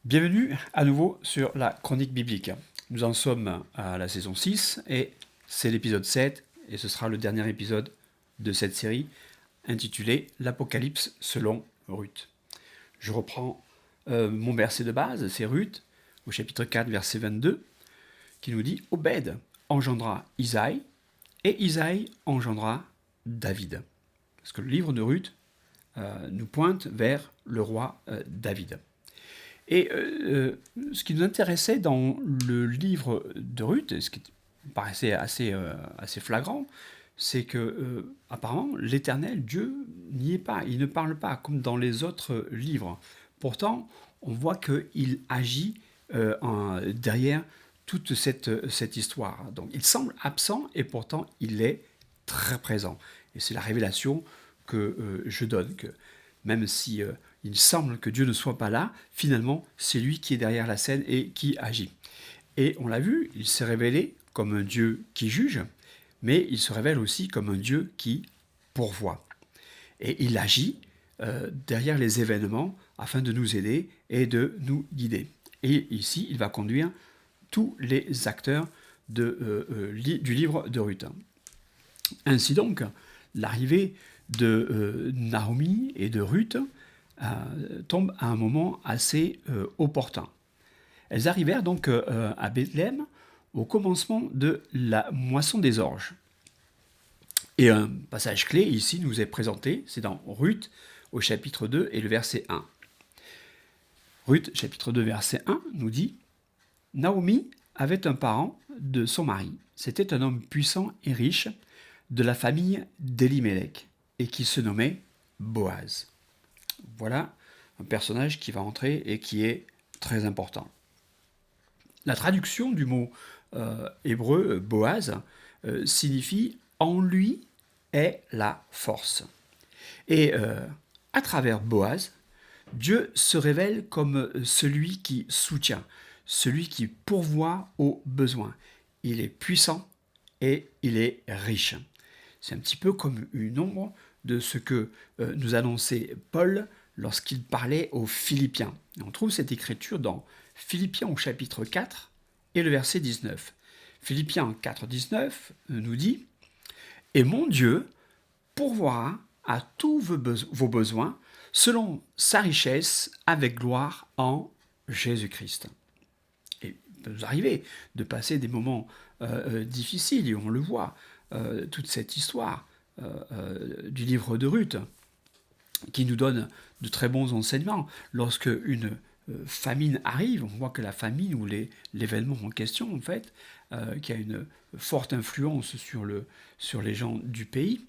Bienvenue à nouveau sur la chronique biblique. Nous en sommes à la saison 6 et c'est l'épisode 7 et ce sera le dernier épisode de cette série intitulée L'Apocalypse selon Ruth. Je reprends mon verset de base, c'est Ruth au chapitre 4 verset 22 qui nous dit Obed engendra Isaïe et Isaïe engendra David. Parce que le livre de Ruth nous pointe vers le roi David. Et ce qui nous intéressait dans le livre de Ruth, ce qui paraissait assez flagrant, c'est que apparemment l'Éternel, Dieu, n'y est pas. Il ne parle pas comme dans les autres livres. Pourtant, on voit qu'il agit derrière toute cette histoire. Donc il semble absent et pourtant il est très présent. Et c'est la révélation que je donne, que même si il semble que Dieu ne soit pas là, finalement, c'est lui qui est derrière la scène et qui agit. Et on l'a vu, il s'est révélé comme un Dieu qui juge, mais il se révèle aussi comme un Dieu qui pourvoit. Et il agit derrière les événements afin de nous aider et de nous guider. Et ici, il va conduire tous les acteurs du livre de Ruth. Ainsi donc, l'arrivée de Naomi et de Ruth tombe à un moment assez opportun. Elles arrivèrent donc à Bethléem au commencement de la moisson des orges. Et un passage clé ici nous est présenté, c'est dans Ruth au chapitre 2 et le verset 1. Ruth, chapitre 2, verset 1, nous dit « Naomi avait un parent de son mari. C'était un homme puissant et riche de la famille d'Elimelech et qui se nommait Boaz. » Voilà un personnage qui va entrer et qui est très important. La traduction du mot hébreu Boaz signifie « en lui est la force ». Et à travers Boaz, Dieu se révèle comme celui qui soutient, celui qui pourvoit aux besoins. Il est puissant et il est riche. C'est un petit peu comme une ombre de ce que nous annonçait Paul lorsqu'il parlait aux Philippiens. On trouve cette écriture dans Philippiens au chapitre 4 et le verset 19. Philippiens 4, 19 nous dit « Et mon Dieu pourvoira à tous vos besoins selon sa richesse avec gloire en Jésus-Christ. » Et il peut nous arriver de passer des moments difficiles, et on le voit, toute cette histoire du livre de Ruth, qui nous donne de très bons enseignements. Lorsque une famine arrive, on voit que la famine ou l'événement en question, en fait, qui a une forte influence sur les gens du pays,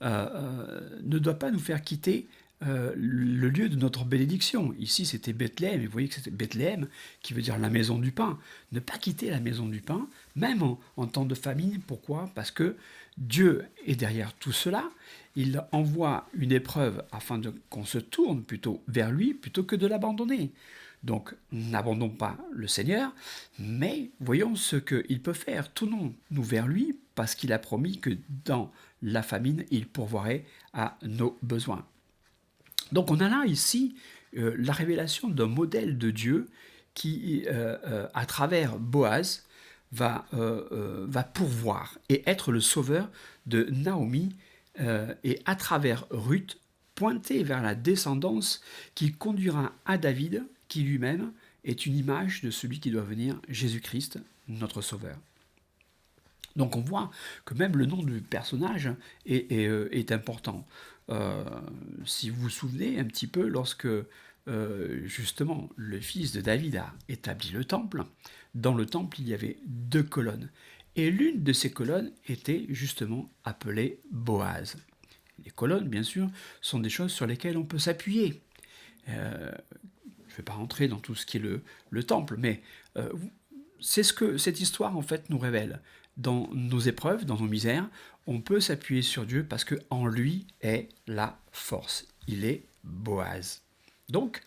ne doit pas nous faire quitter le lieu de notre bénédiction. Ici, c'était Bethléem, et vous voyez que c'était Bethléem, qui veut dire la maison du pain. Ne pas quitter la maison du pain, même en temps de famine. Pourquoi ? Parce que Dieu est derrière tout cela. Il envoie une épreuve afin qu'on se tourne plutôt vers lui, plutôt que de l'abandonner. Donc, n'abandonnons pas le Seigneur, mais voyons ce qu'il peut faire. Tournons-nous vers lui, parce qu'il a promis que dans la famine, il pourvoirait à nos besoins. Donc on a là ici la révélation d'un modèle de Dieu qui, à travers Boaz, va pourvoir et être le sauveur de Naomi et à travers Ruth, pointer vers la descendance qui conduira à David, qui lui-même est une image de celui qui doit venir, Jésus-Christ, notre sauveur. Donc on voit que même le nom du personnage est important. Si vous vous souvenez un petit peu, lorsque justement le fils de David a établi le temple, dans le temple il y avait 2 colonnes. Et l'une de ces colonnes était justement appelée Boaz. Les colonnes, bien sûr, sont des choses sur lesquelles on peut s'appuyer. Je ne vais pas rentrer dans tout ce qui est le temple, mais c'est ce que cette histoire en fait nous révèle. Dans nos épreuves, dans nos misères, on peut s'appuyer sur Dieu parce qu'en lui est la force. Il est Boaz. Donc,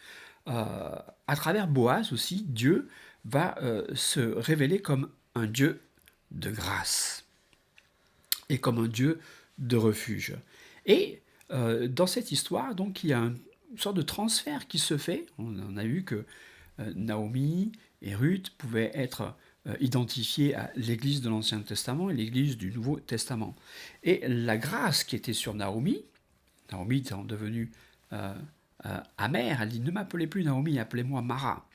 à travers Boaz aussi, Dieu va se révéler comme un Dieu de grâce et comme un Dieu de refuge. Et dans cette histoire, donc, il y a une sorte de transfert qui se fait. On a vu que Naomi et Ruth pouvaient être identifiées à l'Église de l'Ancien Testament et l'Église du Nouveau Testament. Et la grâce qui était sur Naomi étant devenue amère, elle dit « Ne m'appelez plus Naomi, appelez-moi Mara ».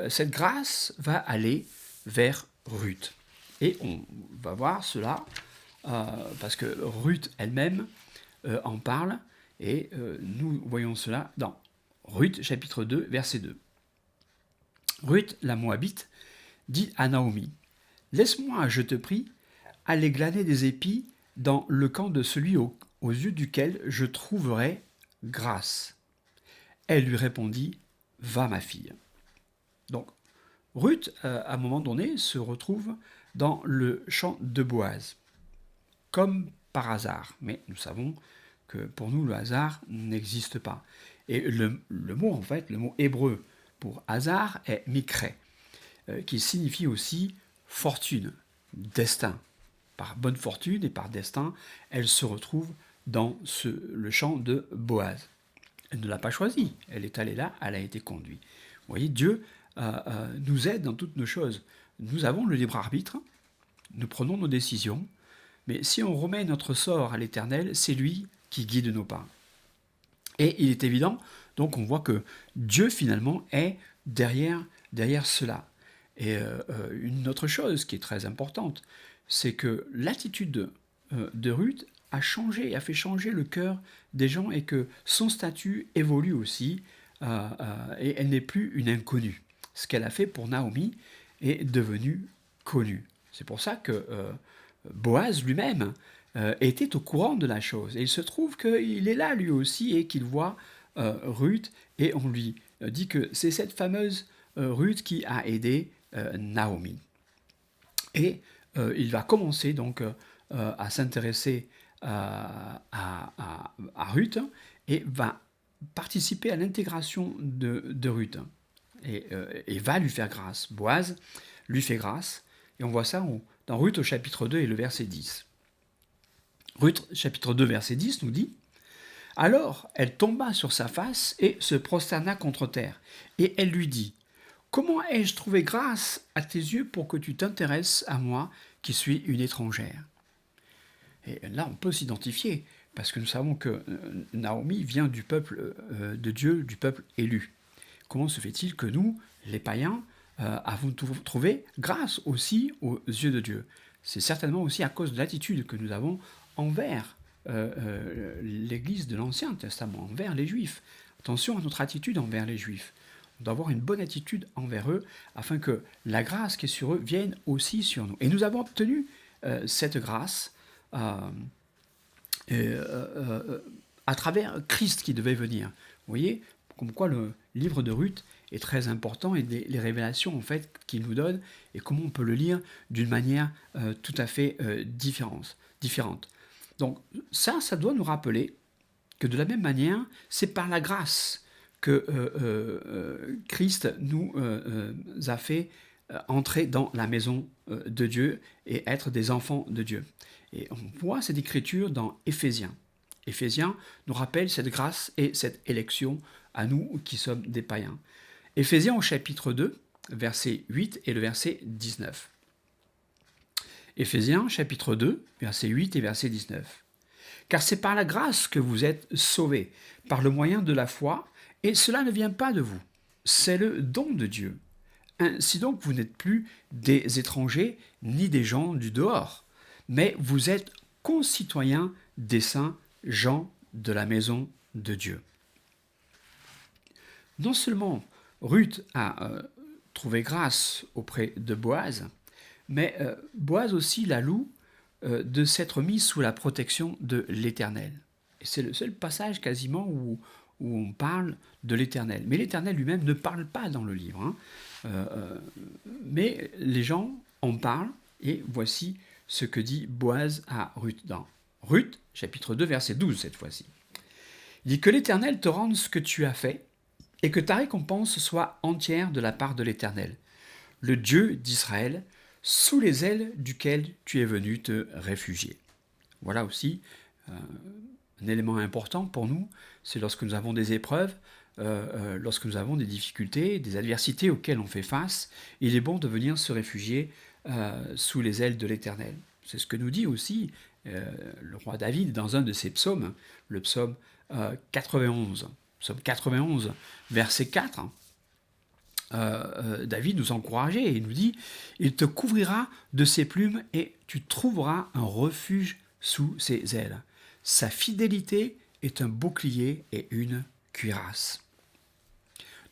Cette grâce va aller vers Ruth. Et on va voir cela parce que Ruth elle-même en parle, et nous voyons cela dans Ruth chapitre 2, verset 2. Ruth, la Moabite, dit à Naomi « Laisse-moi, je te prie, aller glaner des épis dans le camp de celui aux yeux duquel je trouverai grâce. » Elle lui répondit « Va, ma fille. » Donc, Ruth, à un moment donné, se retrouve dans le champ de Boaz, comme par hasard. Mais nous savons que pour nous, le hasard n'existe pas. Et le mot, en fait, le mot hébreu pour hasard est mikre, qui signifie aussi fortune, destin. Par bonne fortune et par destin, elle se retrouve dans le champ de Boaz. Elle ne l'a pas choisi, elle est allée là, elle a été conduite. Vous voyez, Dieu nous aide dans toutes nos choses. Nous avons le libre arbitre, nous prenons nos décisions, mais si on remet notre sort à l'Éternel, c'est lui qui guide nos pas. Et il est évident, donc on voit que Dieu finalement est derrière cela. Et une autre chose qui est très importante, c'est que l'attitude de Ruth a fait changer le cœur des gens, et que son statut évolue aussi, et elle n'est plus une inconnue. Ce qu'elle a fait pour Naomi est devenu connu. C'est pour ça que Boaz lui-même était au courant de la chose. Et il se trouve qu'il est là lui aussi et qu'il voit Ruth, et on lui dit que c'est cette fameuse Ruth qui a aidé Naomi. Et il va commencer donc à s'intéresser à Ruth, et va participer à l'intégration de Ruth, et va lui faire grâce. Boaz lui fait grâce, et on voit ça dans Ruth au chapitre 2 et le verset 10. Ruth chapitre 2 verset 10 nous dit « Alors elle tomba sur sa face et se prosterna contre terre, et elle lui dit « Comment ai-je trouvé grâce à tes yeux pour que tu t'intéresses à moi qui suis une étrangère ?» Et là, on peut s'identifier, parce que nous savons que Naomi vient du peuple de Dieu, du peuple élu. Comment se fait-il que nous, les païens, avons trouvé grâce aussi aux yeux de Dieu? C'est certainement aussi à cause de l'attitude que nous avons envers l'Église de l'Ancien Testament, envers les Juifs. Attention à notre attitude envers les Juifs. On doit avoir une bonne attitude envers eux, afin que la grâce qui est sur eux vienne aussi sur nous. Et nous avons obtenu cette grâce à travers Christ qui devait venir. Vous voyez, comme quoi le livre de Ruth est très important, et les révélations en fait qu'il nous donne, et comment on peut le lire d'une manière tout à fait différente. Donc ça doit nous rappeler que de la même manière, c'est par la grâce que Christ nous a fait entrer dans la maison de Dieu et être des enfants de Dieu. Et on voit cette écriture dans Éphésiens. Éphésiens nous rappelle cette grâce et cette élection à nous qui sommes des païens. Éphésiens au chapitre 2, verset 8 et le verset 19. Éphésiens chapitre 2, verset 8 et verset 19. « Car c'est par la grâce que vous êtes sauvés, par le moyen de la foi, et cela ne vient pas de vous, c'est le don de Dieu. Ainsi donc, vous n'êtes plus des étrangers ni des gens du dehors, mais vous êtes concitoyens des saints, gens de la maison de Dieu. » Non seulement Ruth a trouvé grâce auprès de Boaz, mais Boaz aussi la loue de s'être mis sous la protection de l'Éternel. Et c'est le seul passage quasiment où on parle de l'Éternel. Mais l'Éternel lui-même ne parle pas dans le livre. Mais les gens en parlent, et voici ce que dit Boaz à Ruth dans Ruth, chapitre 2, verset 12 cette fois-ci. Il dit « Que l'Éternel te rende ce que tu as fait, et que ta récompense soit entière de la part de l'Éternel, le Dieu d'Israël, sous les ailes duquel tu es venu te réfugier. » Voilà aussi un élément important pour nous, c'est lorsque nous avons des épreuves, lorsque nous avons des difficultés, des adversités auxquelles on fait face, il est bon de venir se réfugier sous les ailes de l'Éternel. C'est ce que nous dit aussi le roi David dans un de ses psaumes, le psaume 91. Psaume 91, verset 4. David nous encourageait et nous dit « Il te couvrira de ses plumes et tu trouveras un refuge sous ses ailes. Sa fidélité est un bouclier et une cuirasse. »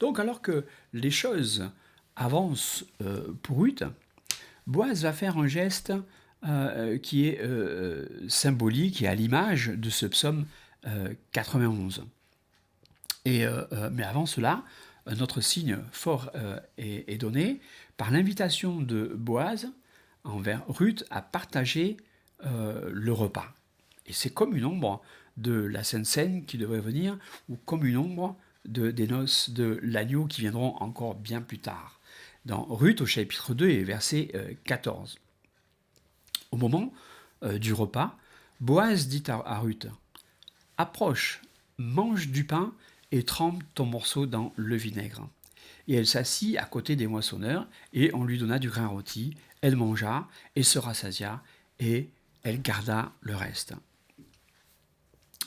Donc alors que les choses avancent pour Ruth, Boaz va faire un geste qui est symbolique et à l'image de ce psaume 91. Mais avant cela, un autre signe fort est donné par l'invitation de Boaz envers Ruth à partager le repas. Et c'est comme une ombre de la Sainte Seine qui devrait venir, ou comme une ombre des noces de l'agneau qui viendront encore bien plus tard. Dans Ruth au chapitre 2 et verset 14. Au moment du repas, Boaz dit à Ruth « Approche, mange du pain et trempe ton morceau dans le vinaigre. » Et elle s'assit à côté des moissonneurs, et on lui donna du grain rôti. Elle mangea et se rassasia, et elle garda le reste.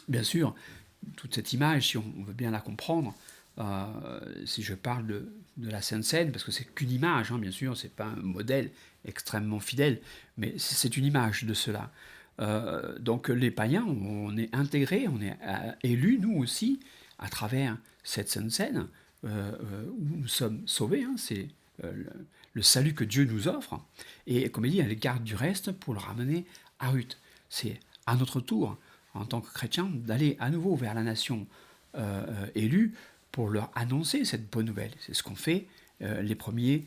Bien sûr, toute cette image, si on veut bien la comprendre, si je parle de la Sainte Seine, parce que c'est qu'une image, bien sûr, c'est pas un modèle extrêmement fidèle, mais c'est une image de cela. Donc les païens, on est intégrés, on est élus, nous aussi, à travers cette Sainte Seine, où nous sommes sauvés, c'est le salut que Dieu nous offre, et comme il dit, elle garde du reste pour le ramener à Ruth. C'est à notre tour, en tant que chrétiens, d'aller à nouveau vers la nation élue pour leur annoncer cette bonne nouvelle. C'est ce qu'ont fait les premiers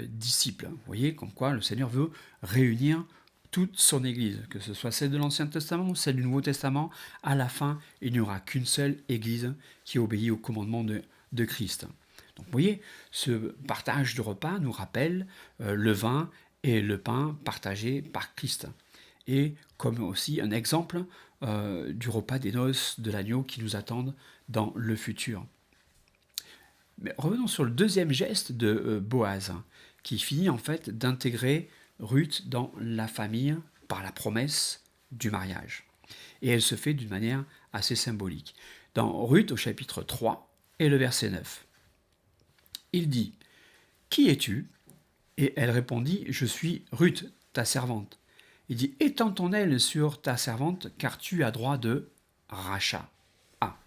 disciples. Vous voyez, comme quoi le Seigneur veut réunir toute son Église, que ce soit celle de l'Ancien Testament ou celle du Nouveau Testament. À la fin, il n'y aura qu'une seule Église qui obéit au commandement de Christ. Donc vous voyez, ce partage de repas nous rappelle le vin et le pain partagés par Christ. Et comme aussi un exemple du repas des noces de l'agneau qui nous attendent dans le futur. Mais revenons sur le deuxième geste de Boaz, qui finit en fait d'intégrer Ruth dans la famille par la promesse du mariage. Et elle se fait d'une manière assez symbolique. Dans Ruth au chapitre 3 et le verset 9, il dit « Qui es-tu » Et elle répondit « Je suis Ruth, ta servante. » Il dit « Étends ton aile sur ta servante, car tu as droit de rachat. » Ah,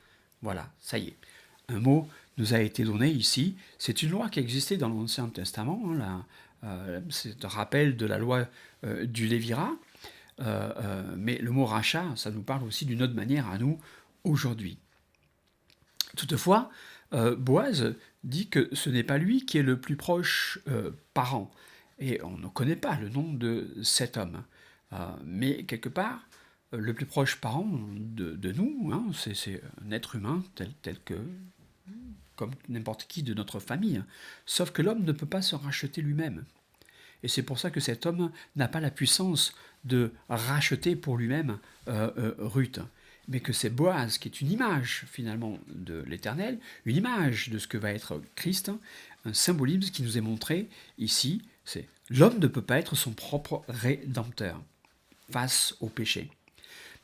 voilà, ça y est. Un mot nous a été donné ici. C'est une loi qui existait dans l'Ancien Testament. C'est un rappel de la loi du Lévirat. Mais le mot rachat, ça nous parle aussi d'une autre manière à nous aujourd'hui. Toutefois, Boaz dit que ce n'est pas lui qui est le plus proche parent. Et on ne connaît pas le nom de cet homme. Mais quelque part, le plus proche parent de nous, c'est un être humain tel que, comme n'importe qui de notre famille. Sauf que l'homme ne peut pas se racheter lui-même. Et c'est pour ça que cet homme n'a pas la puissance de racheter pour lui-même Ruth. Mais que c'est Boaz qui est une image finalement de l'Éternel, une image de ce que va être Christ, un symbolisme qui nous est montré ici, c'est l'homme ne peut pas être son propre rédempteur face au péché.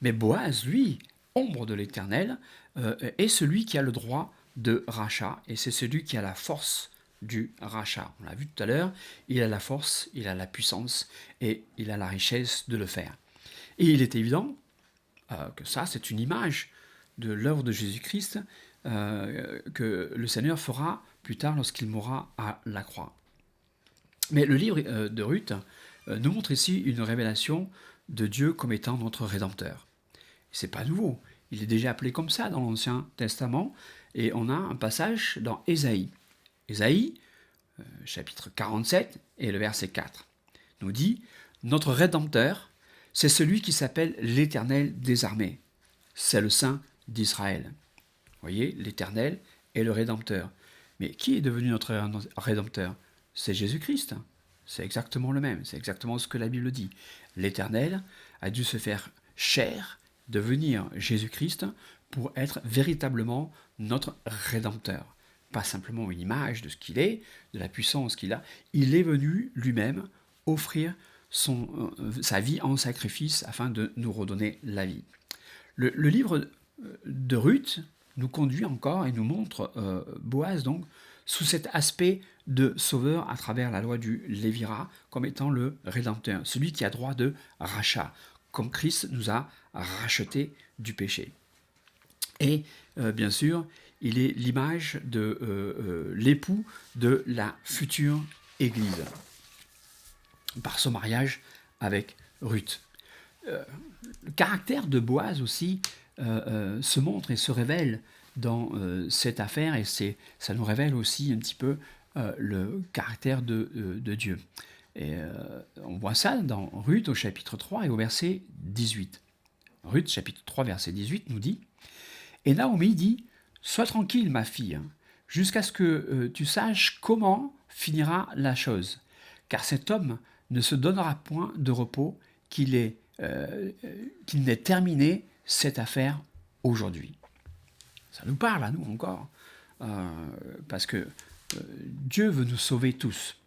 Mais Boaz, lui, ombre de l'Éternel, est celui qui a le droit de rachat, et c'est celui qui a la force du rachat. On l'a vu tout à l'heure, il a la force, il a la puissance, et il a la richesse de le faire. Et il est évident que ça, c'est une image de l'œuvre de Jésus-Christ que le Seigneur fera plus tard lorsqu'il mourra à la croix. Mais le livre de Ruth nous montre ici une révélation de Dieu comme étant notre Rédempteur. C'est pas nouveau, il est déjà appelé comme ça dans l'Ancien Testament, et on a un passage dans Ésaïe. Ésaïe, chapitre 47, et le verset 4, nous dit « Notre Rédempteur, c'est celui qui s'appelle l'Éternel des armées. C'est le Saint d'Israël. » Vous voyez, l'Éternel est le Rédempteur. Mais qui est devenu notre Rédempteur? C'est Jésus-Christ. C'est exactement le même, c'est exactement ce que la Bible dit. L'Éternel a dû se faire chair, devenir Jésus-Christ, pour être véritablement notre Rédempteur. Pas simplement une image de ce qu'il est, de la puissance qu'il a. Il est venu lui-même offrir sa vie en sacrifice afin de nous redonner la vie. Le livre de Ruth nous conduit encore et nous montre Boaz donc sous cet aspect de sauveur à travers la loi du Lévira comme étant le Rédempteur, celui qui a droit de rachat, comme Christ nous a rachetés du péché. Et bien sûr, il est l'image de l'époux de la future Église, par son mariage avec Ruth. Le caractère de Boaz aussi se montre et se révèle dans cette affaire, et ça nous révèle aussi un petit peu le caractère de Dieu. Et on voit ça dans Ruth au chapitre 3 et au verset 18. Ruth, chapitre 3, verset 18, nous dit « Et Naomi dit, « Sois tranquille, ma fille, jusqu'à ce que tu saches comment finira la chose, car cet homme ne se donnera point de repos qu'il n'ait terminé cette affaire aujourd'hui. » Ça nous parle à nous encore, parce que Dieu veut nous sauver tous.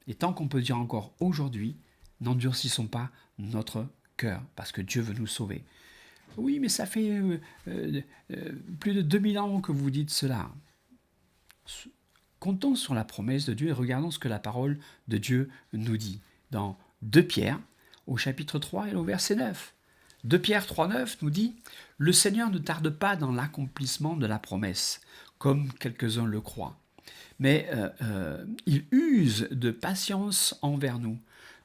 Et tant qu'on peut dire encore aujourd'hui, n'endurcissons pas notre cœur, parce que Dieu veut nous sauver. Oui, mais ça fait plus de 2000 ans que vous dites cela. Comptons sur la promesse de Dieu et regardons ce que la parole de Dieu nous dit. Dans 2 Pierre, au chapitre 3 et au verset 9. 2 Pierre 3, 9 nous dit « Le Seigneur ne tarde pas dans l'accomplissement de la promesse, comme quelques-uns le croient. Mais il use de patience envers nous,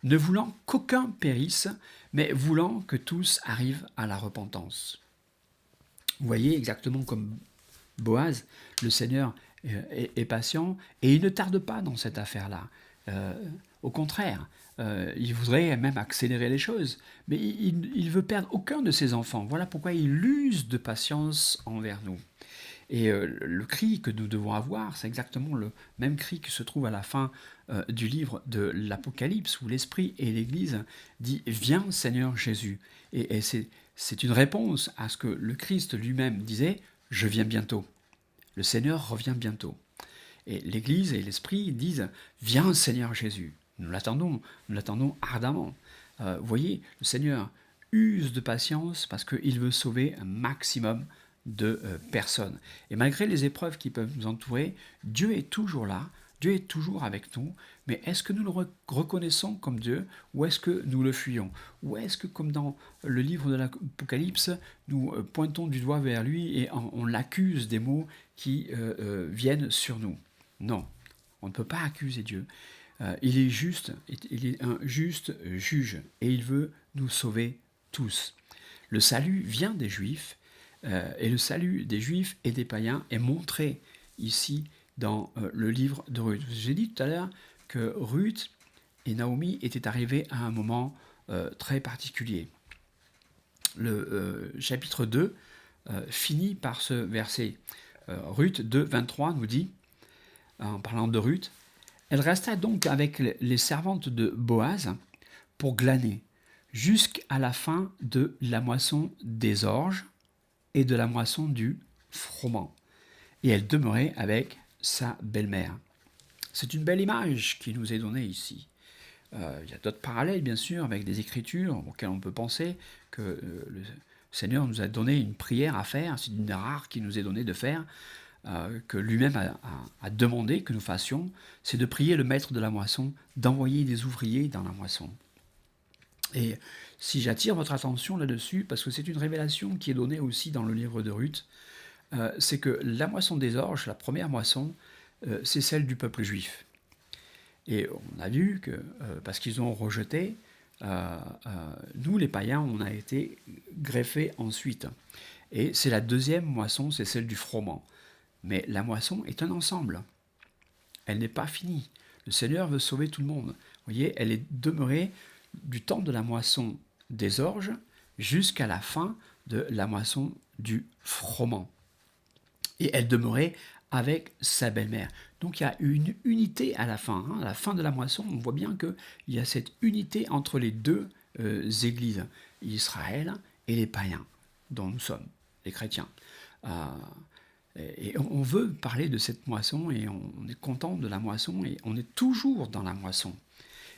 ne voulant qu'aucun périsse, mais voulant que tous arrivent à la repentance. » Vous voyez, exactement comme Boaz, le Seigneur est patient et il ne tarde pas dans cette affaire-là. Au contraire, il voudrait même accélérer les choses, mais il veut perdre aucun de ses enfants. Voilà pourquoi il use de patience envers nous. Et le cri que nous devons avoir, c'est exactement le même cri qui se trouve à la fin du livre de l'Apocalypse, où l'Esprit et l'Église dit « Viens Seigneur Jésus ». Et c'est une réponse à ce que le Christ lui-même disait « Je viens bientôt ». Le Seigneur revient bientôt. Et l'Église et l'Esprit disent « Viens Seigneur Jésus ». Nous l'attendons ardemment. Vous voyez, le Seigneur use de patience parce qu'il veut sauver un maximum de personnes. Et malgré les épreuves qui peuvent nous entourer, Dieu est toujours là, Dieu est toujours avec nous, mais est-ce que nous le reconnaissons comme Dieu ou est-ce que nous le fuyons? Ou est-ce que, comme dans le livre de l'Apocalypse, nous pointons du doigt vers lui et on l'accuse des maux qui viennent sur nous? Non, on ne peut pas accuser Dieu. Il est juste, il est un juste juge et il veut nous sauver tous. Le salut vient des Juifs et le salut des Juifs et des païens est montré ici dans le livre de Ruth. J'ai dit tout à l'heure que Ruth et Naomi étaient arrivés à un moment très particulier. Le chapitre 2 finit par ce verset. Ruth 2, 23 nous dit, en parlant de Ruth, « Elle resta donc avec les servantes de Boaz pour glaner jusqu'à la fin de la moisson des orges et de la moisson du froment. Et elle demeurait avec sa belle-mère. » C'est une belle image qui nous est donnée ici. Il y a d'autres parallèles, bien sûr, avec des écritures auxquelles on peut penser que le Seigneur nous a donné une prière à faire, c'est une des rares qui nous est donnée de faire, que lui-même a demandé que nous fassions, c'est de prier le maître de la moisson, d'envoyer des ouvriers dans la moisson. Et si j'attire votre attention là-dessus, parce que c'est une révélation qui est donnée aussi dans le livre de Ruth, c'est que la moisson des orges, la première moisson, c'est celle du peuple juif. Et on a vu que, parce qu'ils ont rejeté, nous les païens, on a été greffés ensuite. Et c'est la deuxième moisson, c'est celle du froment. Mais la moisson est un ensemble. Elle n'est pas finie. Le Seigneur veut sauver tout le monde. Vous voyez, elle est demeurée du temps de la moisson des orges jusqu'à la fin de la moisson du froment. Et elle demeurait avec sa belle-mère. Donc il y a une unité à la fin. À la fin de la moisson, on voit bien qu'il y a cette unité entre les deux églises, Israël et les païens, dont nous sommes. les chrétiens. Et on veut parler de cette moisson et on est content de la moisson et on est toujours dans la moisson.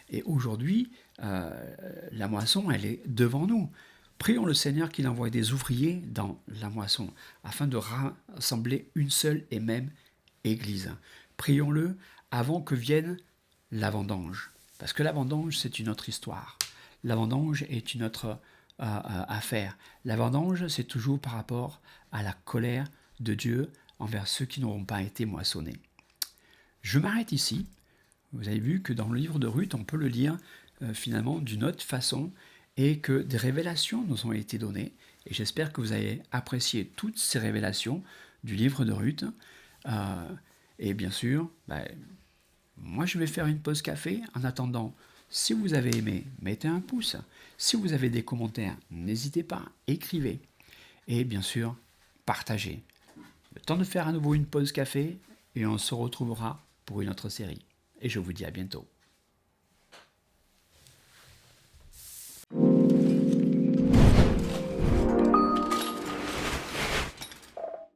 Et aujourd'hui, la moisson, elle est devant nous. Prions le Seigneur qu'il envoie des ouvriers dans la moisson afin de rassembler une seule et même Église. Prions-le avant que vienne la vendange. Parce que la vendange, c'est une autre histoire. La vendange est une autre affaire. La vendange, c'est toujours par rapport à la colère de Dieu envers ceux qui n'auront pas été moissonnés. Je m'arrête ici. Vous avez vu que dans le livre de Ruth, on peut le lire finalement d'une autre façon et que des révélations nous ont été données. Et j'espère que vous avez apprécié toutes ces révélations du livre de Ruth. Et bien sûr, moi je vais faire une pause café. En attendant, si vous avez aimé, mettez un pouce. Si vous avez des commentaires, n'hésitez pas, écrivez. Et bien sûr, partagez. Le temps de faire à nouveau une pause café et on se retrouvera pour une autre série. Et je vous dis à bientôt.